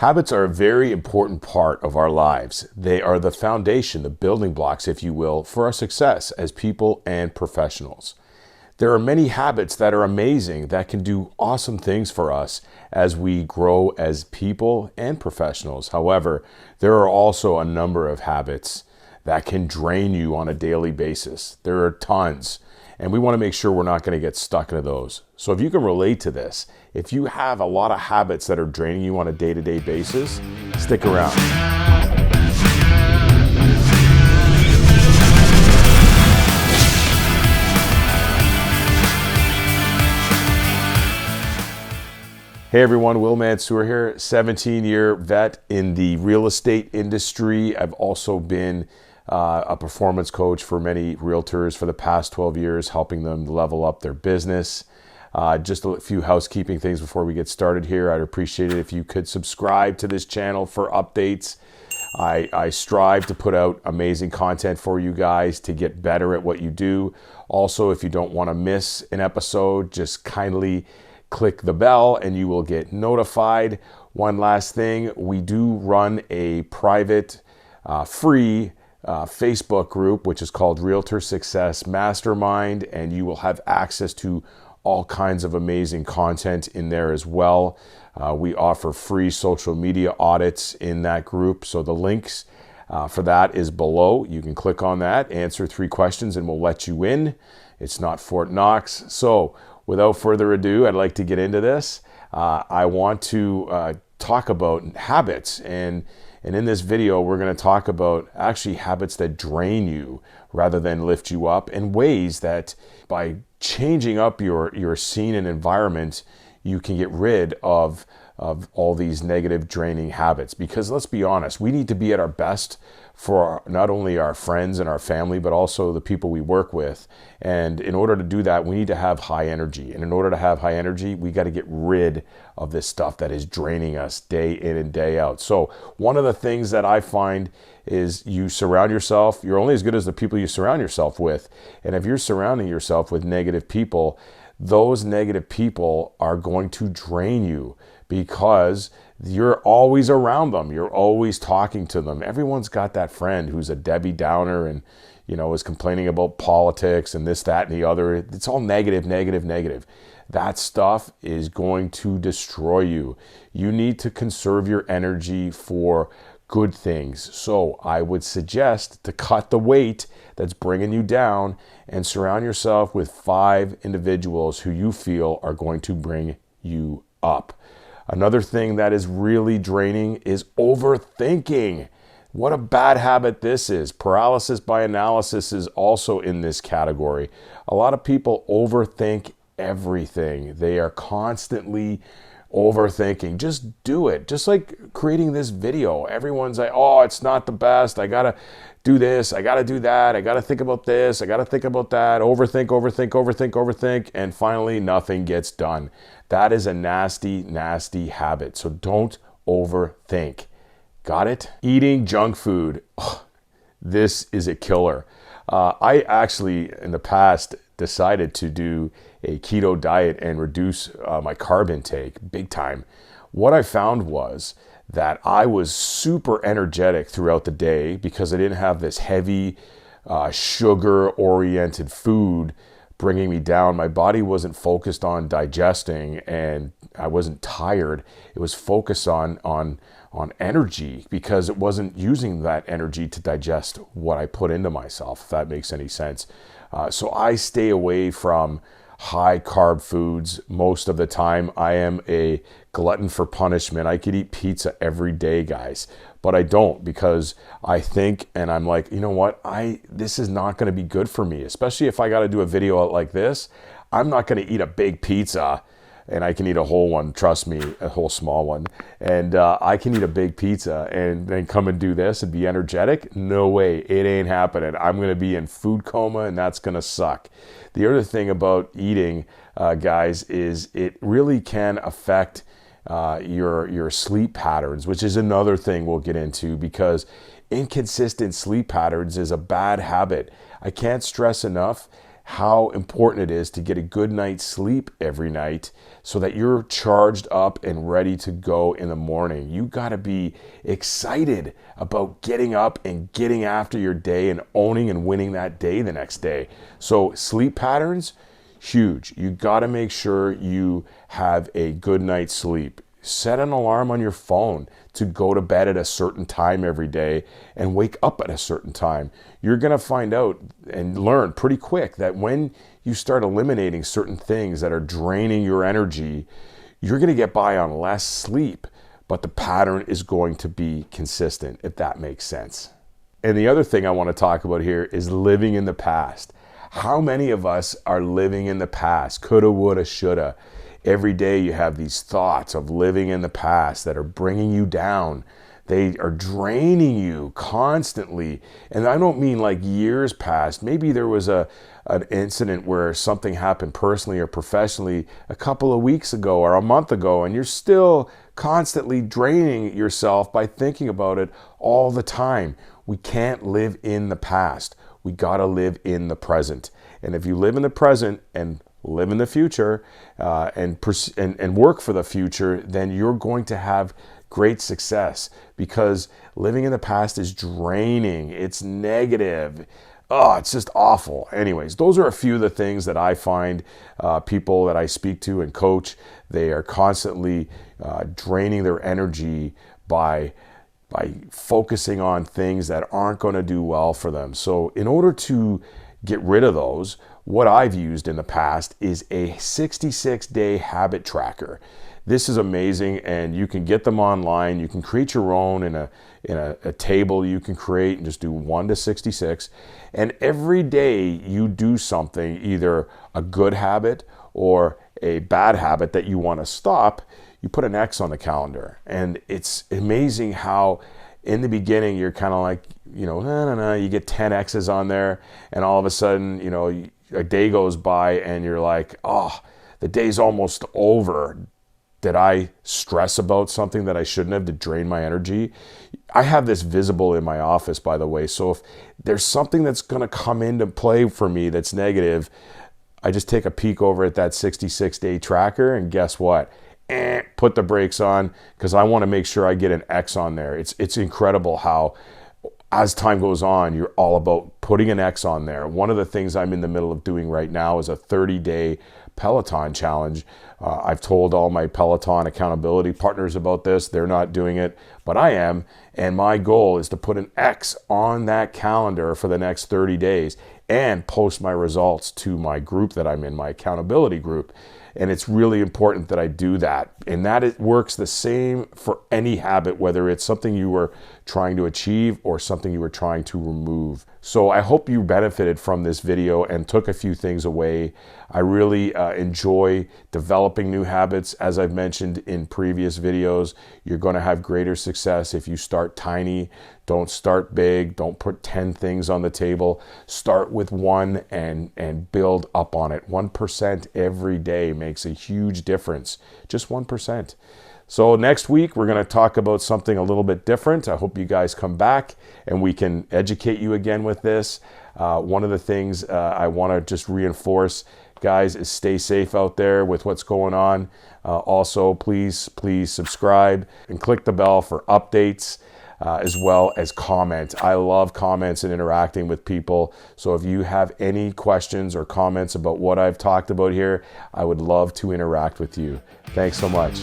Habits are a very important part of our lives. They are the foundation, the building blocks, if you will, for our success as people and professionals. There are many habits that are amazing that can do awesome things for us as we grow as people and professionals. However, there are also a number of habits that can drain you on a daily basis. There are tons, and we want to make sure we're not going to get stuck into those. So if you can relate to this, if you have a lot of habits that are draining you on a day-to-day basis, stick around. Hey everyone, Will Mansour here, 17-year vet in the real estate industry. I've also been a performance coach for many realtors for the past 12 years, helping them level up their business. Just a few housekeeping things before we get started here. I'd appreciate it if you could subscribe to this channel for updates. I strive to put out amazing content for you guys to get better at what you do. Also, if you don't want to miss an episode, just kindly click the bell and you will get notified. One last thing, we do run a private, free Facebook group, which is called Realtor Success Mastermind, and you will have access to all kinds of amazing content in there as well. We offer free social media audits in that group, so the links for that is below. You can click on that, answer 3 questions, and we'll let you in. It's not Fort Knox. So without further ado, I'd like to get into this. I want to talk about habits, and in this video, we're going to talk about actually habits that drain you rather than lift you up, and ways that by changing up your scene and environment, you can get rid of all these negative, draining habits. Because let's be honest, we need to be at our best for not only our friends and our family, but also the people we work with. And in order to do that, we need to have high energy. And in order to have high energy, we got to get rid of this stuff that is draining us day in and day out. So one of the things that I find is you surround yourself, you're only as good as the people you surround yourself with. And if you're surrounding yourself with negative people, those negative people are going to drain you because you're always around them. You're always talking to them. Everyone's got that friend who's a Debbie Downer and, is complaining about politics and this, that, and the other. It's all negative, negative, negative. That stuff is going to destroy you. You need to conserve your energy for good things. So I would suggest to cut the weight that's bringing you down and surround yourself with 5 individuals who you feel are going to bring you up. Another thing that is really draining is overthinking. What a bad habit this is. Paralysis by analysis is also in this category. A lot of people overthink everything. They are constantly overthinking. Just do it. Just like creating this video. Everyone's like, oh, it's not the best. I got to do this. I got to do that. I got to think about this. I got to think about that. Overthink, overthink, overthink, overthink. And finally, nothing gets done. That is a nasty, nasty habit. So don't overthink. Got it? Eating junk food. Oh, this is a killer. I actually, in the past, decided to do a keto diet and reduce my carb intake big time. What I found was that I was super energetic throughout the day because I didn't have this heavy sugar-oriented food bringing me down. My body wasn't focused on digesting, and I wasn't tired. It was focused on energy because it wasn't using that energy to digest what I put into myself, if that makes any sense. So I stay away from high carb foods most of the time. I am a glutton for punishment. I could eat pizza every day, guys, but I don't, because I think, and I'm like, you know what? This is not going to be good for me, especially if I got to do a video out like this. I'm not going to eat a big pizza, and I can eat a whole one, trust me, a whole small one. And I can eat a big pizza and then come and do this and be energetic. No way, it ain't happening. I'm going to be in food coma, and that's going to suck. The other thing about eating, guys, is it really can affect your sleep patterns, which is another thing we'll get into, because inconsistent sleep patterns is a bad habit. I can't stress enough how important it is to get a good night's sleep every night so that you're charged up and ready to go in the morning. You got to be excited about getting up and getting after your day and owning and winning that day the next day. So sleep patterns, huge. You got to make sure you have a good night's sleep. Set an alarm on your phone to go to bed at a certain time every day and wake up at a certain time. You're going to find out and learn pretty quick that when you start eliminating certain things that are draining your energy, you're going to get by on less sleep, but the pattern is going to be consistent, if that makes sense. And the other thing I want to talk about here is living in the past. How many of us are living in the past? Coulda, woulda, shoulda. Every day you have these thoughts of living in the past that are bringing you down. They are draining you constantly. And I don't mean like years past. Maybe there was an incident where something happened personally or professionally a couple of weeks ago or a month ago, and you're still constantly draining yourself by thinking about it all the time. We can't live in the past. We got to live in the present. And if you live in the present and live in the future and work for the future, then you're going to have great success, because living in the past is draining. It's negative. Oh, it's just awful. Anyways, those are a few of the things that I find people that I speak to and coach, they are constantly draining their energy by focusing on things that aren't going to do well for them. So in order to get rid of those, what I've used in the past is a 66-day habit tracker. This is amazing, and you can get them online. You can create your own in a table you can create and just do 1 to 66. And every day you do something, either a good habit or a bad habit that you want to stop, you put an X on the calendar. And it's amazing how in the beginning you're kind of like, no, you get 10 X's on there, and all of a sudden, a day goes by and you're like, oh, the day's almost over. Did I stress about something that I shouldn't have to drain my energy? I have this visible in my office, by the way. So if there's something that's going to come into play for me that's negative, I just take a peek over at that 66-day tracker, and guess what? Put the brakes on, because I want to make sure I get an X on there. It's incredible how, as time goes on, you're all about putting an X on there. One of the things I'm in the middle of doing right now is a 30-day Peloton challenge. I've told all my Peloton accountability partners about this. They're not doing it, but I am. And my goal is to put an X on that calendar for the next 30 days and post my results to my group that I'm in, my accountability group. And it's really important that I do that. And that it works the same for any habit, whether it's something you were trying to achieve or something you were trying to remove. So I hope you benefited from this video and took a few things away. I really enjoy developing new habits. As I've mentioned in previous videos, you're going to have greater success if you start tiny. Don't start big. Don't put 10 things on the table. Start with one and build up on it. 1% every day makes a huge difference. Just 1%. So next week, we're going to talk about something a little bit different. I hope you guys come back and we can educate you again with this. One of the things I want to just reinforce, guys, is stay safe out there with what's going on. Also, please subscribe and click the bell for updates, as well as comment. I love comments and interacting with people. So if you have any questions or comments about what I've talked about here, I would love to interact with you. Thanks so much.